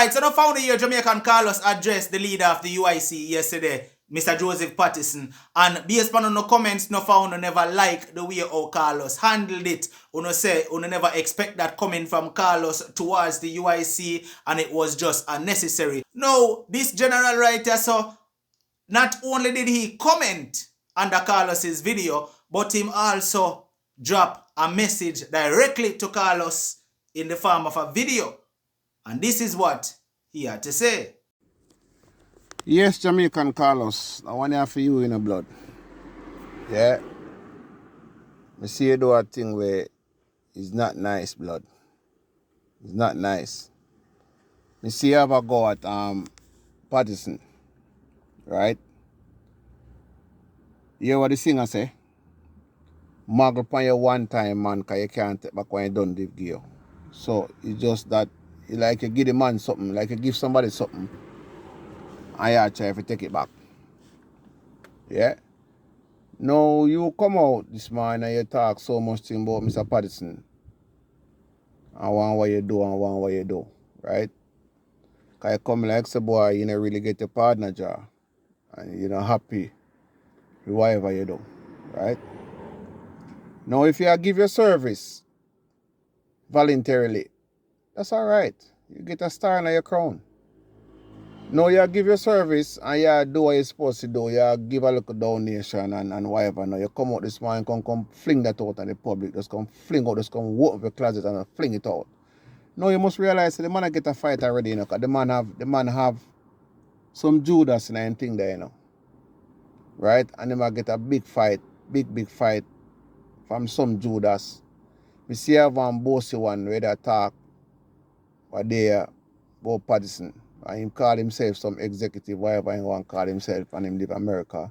Alright, so the founder here, Jamaican Carlos, addressed the leader of the U.I.C. yesterday, Mr. Joseph Patterson. And based on no comments, no founder never like the way how Carlos handled it. Uno say, uno never expect that coming from Carlos towards the U.I.C. and it was just unnecessary. No, this general writer, so not only did he comment under Carlos's video, but him also drop a message directly to Carlos in the form of a video. And this is what he had to say. Yes, Jamaican Carlos, I want to for you in the blood. Yeah. I see you do a thing where it's not nice, blood. It's not nice. I see you have a go at Patterson. Right? You hear what the singer say? Muggle upon you one time, man, because you can't take back when you done give you. So it's just that you like you give the man something, like you give somebody something, and you try to take it back. Yeah? Now you come out this morning and you talk so much thing about Mr. Patterson. I want what you do and want what you do. Right? Because you come like say boy, you don't really get your partner job. And you're not happy with whatever you do. Right? Now if you give your service voluntarily, that's alright. You get a star on your crown. Now you give your service and you do what you're supposed to do. You give a little donation and whatever. Now you come out this morning, come fling that out on the public. Just come fling out, just come walk up your closet and fling it out. Now you must realize that the man get a fight already, you know, because the man have some Judas in the thing there, you know. Right? And the man get a big fight, big fight from some Judas. We see have one bossy one where they talk what they about Patterson. And him call himself some executive, whatever he want to call himself, and him live in America.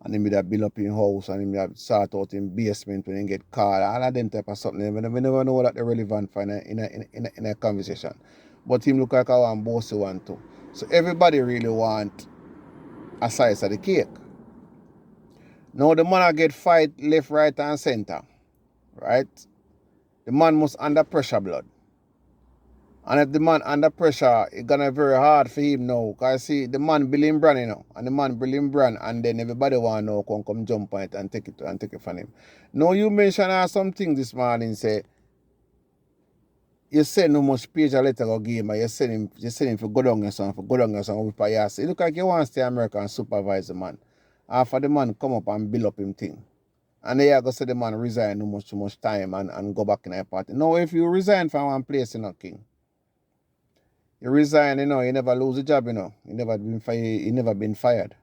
And him would build up in house and him would sort out in basement when he get called. All of them type of something. We never know that they're relevant for in a conversation. But him look like a one bossy one too. So everybody really want a slice of the cake. Now the man get fight left, right, and center. Right? The man must under pressure, blood. And if the man under pressure, it's gonna be very hard for him now. Because see, the man building brand, you know. And the man building brand, and then everybody want to know, come jump on it and take it from him. Now you mentioned something this morning, say, you send no much page a letter go give him, you send him for go down your son, with a yes. It look like you want to stay America and supervise the man. After the man come up and build up him thing. And then you go say the man resign no much too much time and go back in a party. Now if you resign from one place, you know, king. You resign, you know, you never lose a job, you know. You never been fired.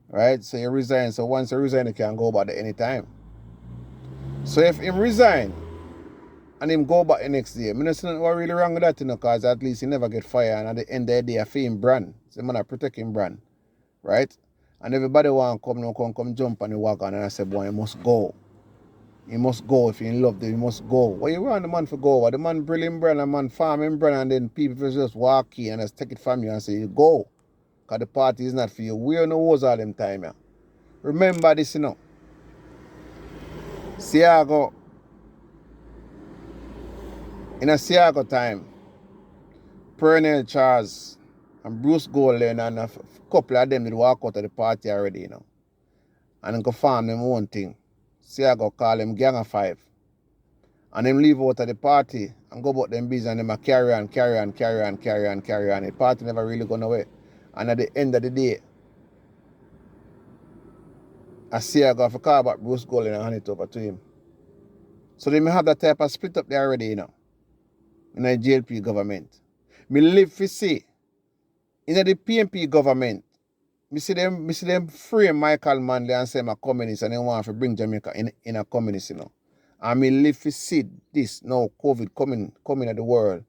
Right? So you resign. So once you resign, you can go back at any time. So if him resign and him go back the next day, I mean, there's nothing really wrong with that, you know, because at least he never get fired. And at the end of the day, I feel him brand. So man, I protect him brand. Right? And everybody want to come jump on the wagon and I say, boy, he must go. He must go. If he in love, then he must go. What you want the man for go? What the man brilliant brand, the man farming brand, and then people just walk in and just take it from you and say, you go. Because the party is not for you. We don't know what's all them time, yeah. Remember this, you know. Siago. In a Siago time, Pernell Charles and Bruce Golden and a couple of them did walk out of the party already, you know. And then go farm them one thing. Siago call him Gang of Five. And them leave out of the party and go about them business and them a carry on. The party never really gone away. And at the end of the day, I see I got to call back Bruce Golden and hand it over to him. So they may have that type of split up there already, you know. In the JLP government. Me live to see. In the PNP government, me see them free Michael Manley and say I'm a communist and they want to bring Jamaica in a communist, you know. And me live to see this now, COVID coming at the world.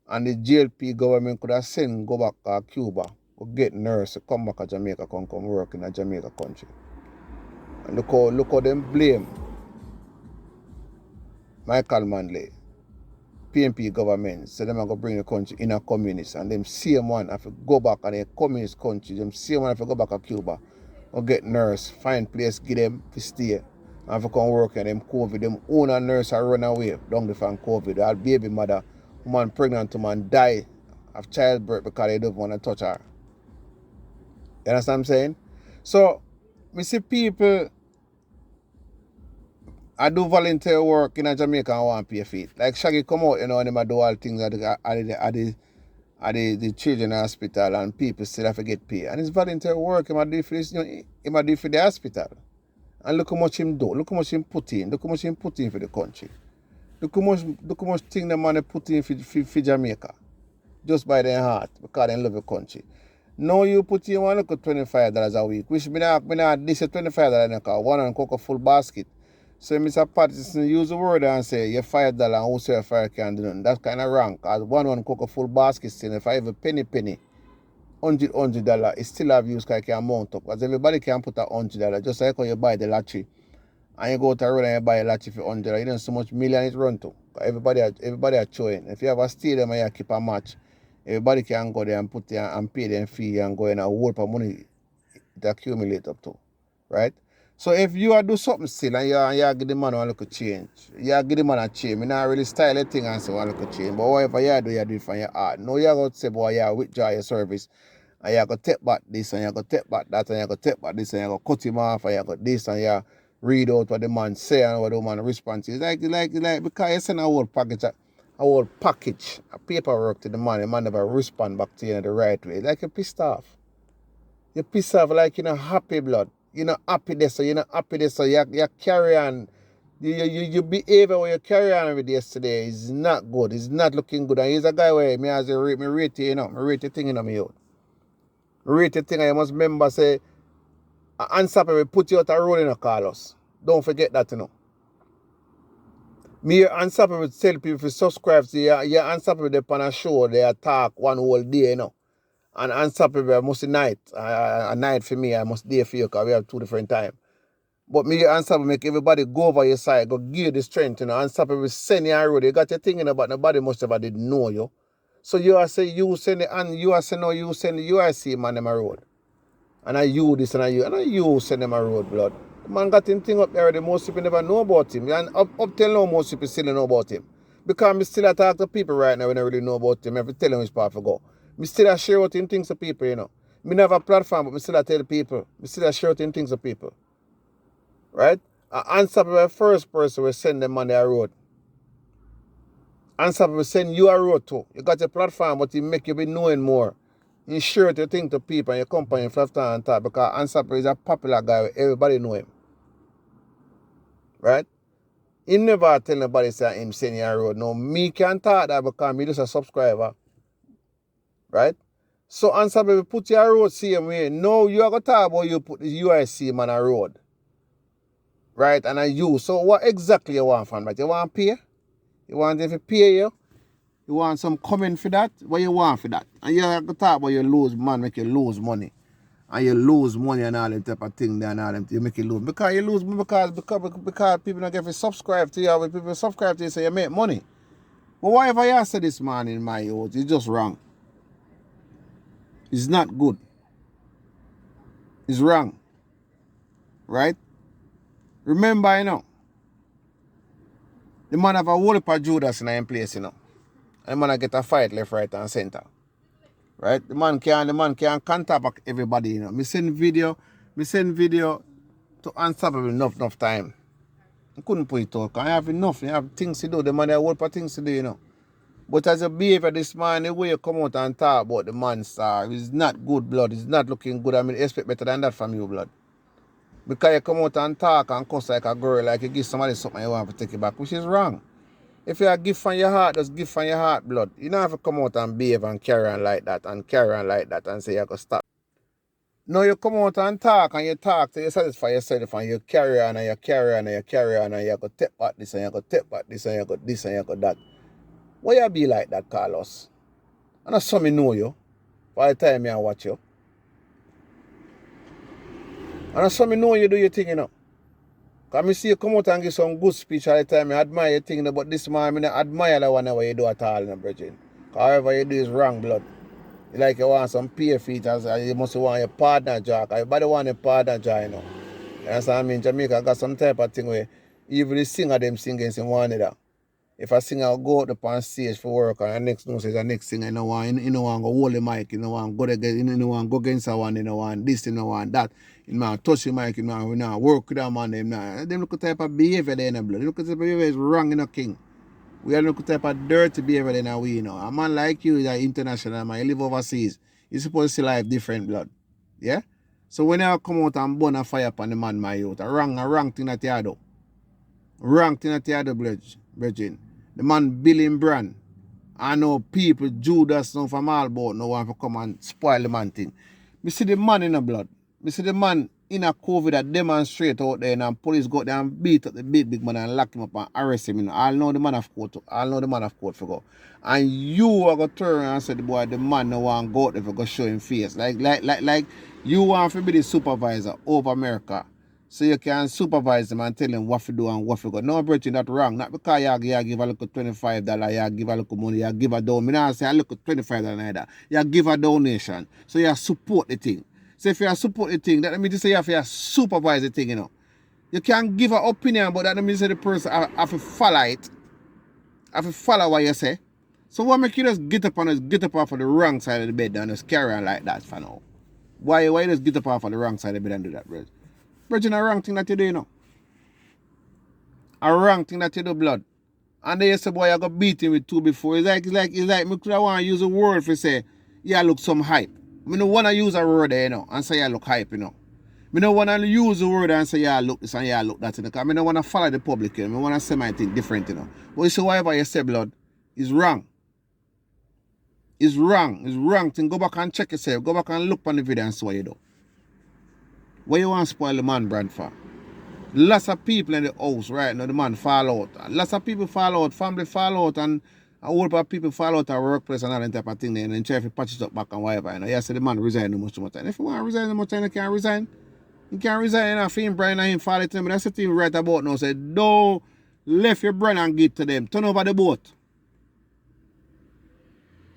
And the JLP government could have sent go back to Cuba, go get nurse, come back to Jamaica, come work in a Jamaica country. And look how them blame Michael Manley, PNP government, so them are going to bring the country in a communist. And them same one have to go back in a communist country, them same one have to go back to Cuba, go get nurse, find place, give them to stay. And if you come work in them COVID, them own a nurse are run away down the from COVID. Our baby mother, woman pregnant woman die of childbirth because they don't want to touch her. You understand what I'm saying? So, we see people, I do volunteer work in Jamaica and want to pay for it. Like Shaggy come out, and them do all things at the children hospital, and people still have to get paid. And it's volunteer work, he might do for this, he might do for the hospital. And look how much him do, look how much him put in, look how much him put in for the country. Look how much thing the man put in for Jamaica. Just by their heart, because they love the country. Now you put in one look at $25 a week, which me not this is $25 in a car, one and cook a full basket. So Mr. Patterson use the word and say you $5 and whosoever fire can do nothing. That's kind of wrong. Because one cook a full basket still, if I have a penny, $100, it still have use because it can mount up. Because everybody can put a $100, just like when you buy the lottery. And you go to a road and you buy a lottery for $100, you don't so much million it run to. Everybody are showing. If you have a stadium and you keep a match, everybody can go there and put there and pay them fee and go in a whole of money to accumulate up to. Right? So if you are do something still and you give the man a little change, you give the man a change, I not really style the thing and say a little change. But whatever you do it from your heart. No, you got to say, boy, you withdraw your service. And you got to take back this and you got to take back that and you got to take back this and you got to cut him off and you got this and you read out what the man say and what the man responds is. Like because you send a whole package, a paperwork to the man never respond back to you in the right way. Like you're pissed off. You're pissed off like you're not happy, blood. You're not happy there, so you're not happy there, so you carry on. You behavior where you carry on with yesterday is not good. It's not looking good. And he's a guy where me as a rate, me rate you, me rate the thing in me out. Me rate the thing, and you must remember, say, unstoppable will put you out a road in a Carlos. Don't forget that, Me unstoppable tell people to subscribe to you. Unstoppable they on a show, they attack one whole day, And unstoppable must night. A night for me, I must day for you because we have 2 different times. But me unstoppable make everybody go over your side, go give you the strength, Unstoppable send you a road. You got your thing but nobody must have did know you. So you are say you send the and you are say no, you send the U.I.C. man them a road. And I you this and I you send them a road, blood. The man got him thing up there, the most people never know about him. And up till now most people still know about him. Because me still talk to people right now when I really know about him. I have to tell them which path to go. Me still share out him things to people, Me never have a platform, but me still tell people. Me still share out him things to people. Right? Unstoppable first person will send them on their road. Unstoppable will send you a road too. You got a platform, but it make you be knowing more. You share your thing to people and your company left and top because Unstoppable is a popular guy. Everybody know him. Right? He never tell nobody say him send you a road. No, me can't talk that because me just a subscriber. Right? So Unstoppable put your road same way. No, you are going to talk about you put the U.I.C. man a road. Right? And you. So what exactly you want from that? You want pay? You want them to pay you? You want some comment for that? What you want for that? And you have to talk about you lose, man, make you lose money. And you lose money and all that type of thing there and all them, you make you lose. Because you lose because people don't get to subscribe to you. When people subscribe to you, so you make money. But whatever you say this man in my youth, it's just wrong. It's not good. It's wrong. Right? Remember, the man have a whole heap of Judas in his place, And the man get a fight left, right, and center. Right? The man can contact everybody, Me send video to Unstoppable enough time. I couldn't put it out. I have enough. You have things to do. The man have a whole heap of things to do, But as a behavior, this man, the way you come out and talk about the man star, is not good, blood. It's not looking good. I mean, expect better than that from you, blood. Because you come out and talk and cuss like a girl, like you give somebody something you want to take it back, which is wrong. If you give from your heart, just give from your heart, blood. You don't have to come out and behave and carry on like that and say you can stop. No, you come out and talk till you satisfy yourself and you carry on and you carry on and you carry on and you go take back this and you go take back this and you go this and you go that. Why you be like that, Carlos? And that's some me know you. By the time I watch you. And that's some me know you do your thing, Because I see you come out and give some good speech all the time. I admire your thing, but this man, I don't admire the one that you do at all, brethren. However you do is wrong, blood. You like you want some peer feet, you must want your partner, Jack. Everybody want a partner, Jack, You understand what I mean? Jamaica got some type of thing where even the singer them sing against one another. If a singer go out up on stage for work and the next no says the next singer, you know want go hold the mic, you know want go against, you know want go against someone, you know want this, you know want that, you know touch the mic, you know work with them man, them look at the type of behavior they in the blood. Look at the behavior is wrong in a king. We are look at the type of dirty behavior in we, you know. A man like you is an international man, you live overseas. You're supposed to see life different blood. Yeah? So when you come out and burn a fire upon the man, my youth, a wrong thing that you do. Wrong thing that you do, brethren. The man billing brand. I know people, Judas now from all about no want to come and spoil the man thing. Me see the man in the blood. Me see the man in a COVID that demonstrate out there and police go there and beat up the big man and lock him up and arrest him. I'll know the man of court. I'll know the man of court for go. And you are going to turn and say the boy, the man no want to go out there for go show him face. Like you want to be the supervisor over America. So you can supervise them and tell them what to do and what to go. No, brethren, that's wrong. Not because you give a little $25, you give a little money, you give a donation. I say a little $25 either. You give a donation. So you support the thing. So if you support the thing, that means you say you have to supervise the thing, you know. You can give an opinion, but that means the person have to follow it. Have to follow what you say. So what make you just get up off of the wrong side of the bed and just carry on like that for now? Why you just get up off of the wrong side of the bed and do that, bro? Brethren, a wrong thing that you do, you know. A wrong thing that you do, blood. And they say, boy, I got beaten with two before. It's like, me could want to use a word for say, yeah, look some hype. I don't want to use a word there, you know, and say, yeah, look hype, you know. I don't want to use the word and say, yeah, look this and yeah, look that, you know. Because I don't want to follow the public, you know. I want to say my thing different, you know. But you see, whatever you say, blood, is wrong. It's wrong. It's wrong thing. Go back and check yourself. Go back and look on the video and see what you do. What you want to spoil the man brand for? Lots of people in the house right now, the man fall out. Lots of people fall out, family fall out, and a whole lot of people fall out at workplace and all that type of thing. And then try to patch it up back and whatever. You know, you say the man resign no much time. If you want to resign no much time, you can't resign. You can't resign, you know, for him, Brian, and him fall it. But that's the thing right about now. Say, don't left your brand and give to them. Turn over the boat.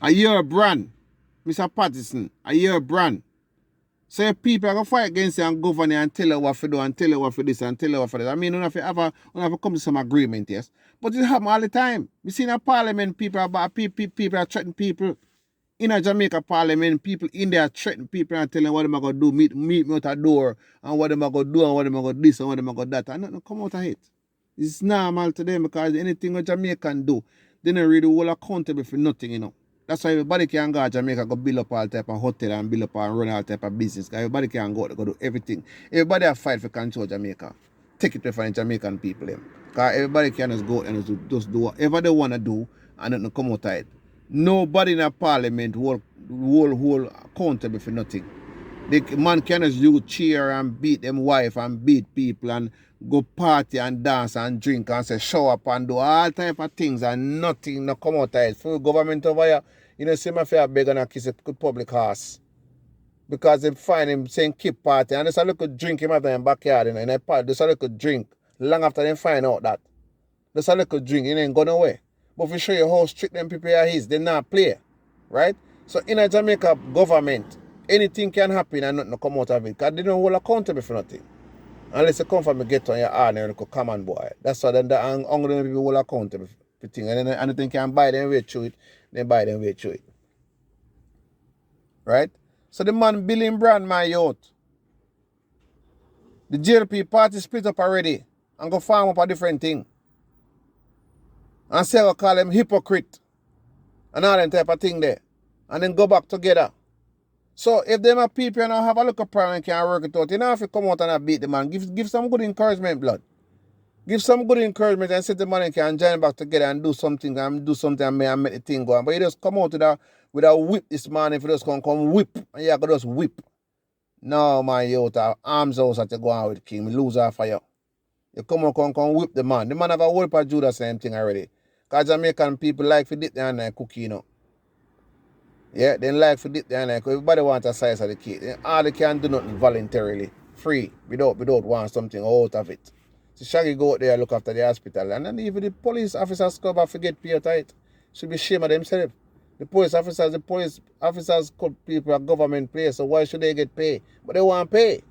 A year brand, Mr. Patterson, a year brand. So if people are going to fight against you and govern you and tell you what to do and tell you what for this and tell you what for that. I mean, you have to come to some agreement, yes. But it happens all the time. We see in a parliament, people are threatening people. In a Jamaica parliament, people in there threatening people and telling them what they're going to do, meet me out a door, and what they're going to do, and what they're going to do this, and what they're going to do that. And nothing come out of it. It's normal to them because anything a Jamaican do, they don't really hold accountable for nothing, you know. That's why everybody can go to Jamaica, go build up all type of hotel and build up and run all type of business. Because everybody can go do everything. Everybody have fight for control Jamaica. Take it away from the Jamaican people. Because everybody can just go and just do whatever they want to do and nothing come out of it. Nobody in a parliament will accountable for nothing. The man can just use cheer and beat them wife and beat people and go party and dance and drink and say show up and do all type of things and nothing no come out of it. For government over here, you know, see my fair beg and kiss a public house. Because they find him saying keep party and there's a little drink him after in backyard, you know, in a party, there's a little drink. Long after they find out that. There's a little drink, it ain't gone away. But if you show you how strict them people are is, they not play. Right? So in a Jamaica government, anything can happen and nothing come out of it. Because they don't hold accountable for nothing. Unless you come from a ghetto on your hand and you come on boy. That's why then the hungry people hold accountable for things. And then anything can buy them way through it, then buy them way through it. Right? So the man billing brand my youth. The JLP party split up already and go farm up a different thing. And say I call them hypocrite. And all that type of thing there. And then go back together. So if them are people and have a look at problem and can work it out, you know if you come out and beat the man, give some good encouragement, blood. Give some good encouragement and say the man can join back together and do something and make the thing go on. But you just come out with a whip this man if you just come whip and you can just whip. No, man, you have arms out that you go on with King. We lose our fire. You come whip the man. The man have a whole part do the same thing already. Because Jamaican people like to dip there and cookie, you know. Yeah, they like to dip there and everybody wants a size of the cake. All they can do nothing voluntarily, free, without want something out of it. So Shaggy go out there and look after the hospital. And then even the police officers come and forget pay tight. Should be shame of themselves. The police officers called people a government place, so why should they get paid? But they want to pay.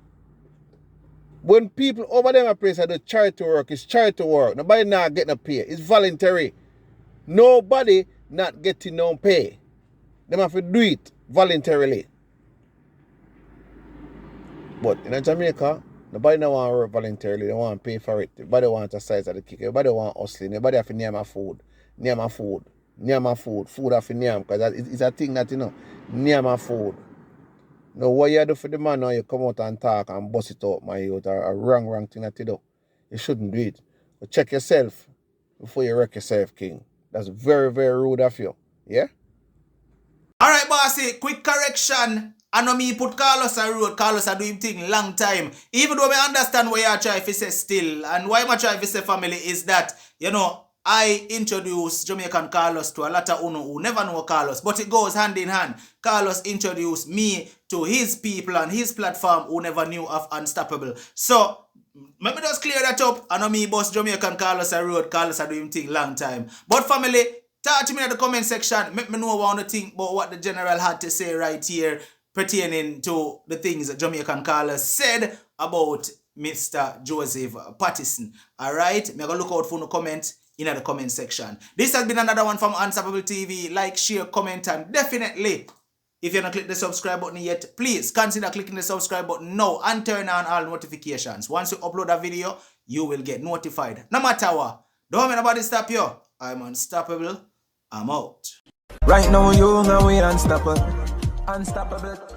When people over them a place do charity work, it's charity work. Nobody not getting a pay. It's voluntary. Nobody not getting no pay. Them have to do it voluntarily. But in Jamaica, nobody don't want to work voluntarily. They want to pay for it. Everybody want a size of the kick. Everybody want hustling. Everybody have to name my food. Name my food. Name my food. Food have to name. Because it's a thing that, name my food. Now, what you do for the man now, you come out and talk and bust it out, my youth, a wrong thing that you do. You shouldn't do it. But check yourself before you wreck yourself, King. That's very, very rude of you. Yeah? Alright, bossy, quick correction. I know me put Carlos on road. Carlos are doing thing long time. Even though I understand why you try to say still. And why I try to say family is that, I introduce Jamaican Carlos to a lot of uno who never know Carlos. But it goes hand in hand. Carlos introduced me to his people and his platform who never knew of Unstoppable. So, let me just clear that up. I know me boss Jamaican Carlos on road. Carlos are doing thing long time. But family, talk to me in the comment section. Make me know what you think about what the general had to say right here pertaining to the things that Jamaican Carlos said about Mr. Joseph Patterson. Alright? Me gonna look out for no comment in the comment section. This has been another one from Unstoppable TV. Like, share, comment, and definitely, if you haven't clicked the subscribe button yet, please consider clicking the subscribe button now and turn on all notifications. Once you upload a video, you will get notified. No matter what. Don't let nobody stop you. I'm unstoppable. I'm out. Right now, you know we unstoppable. Unstoppable.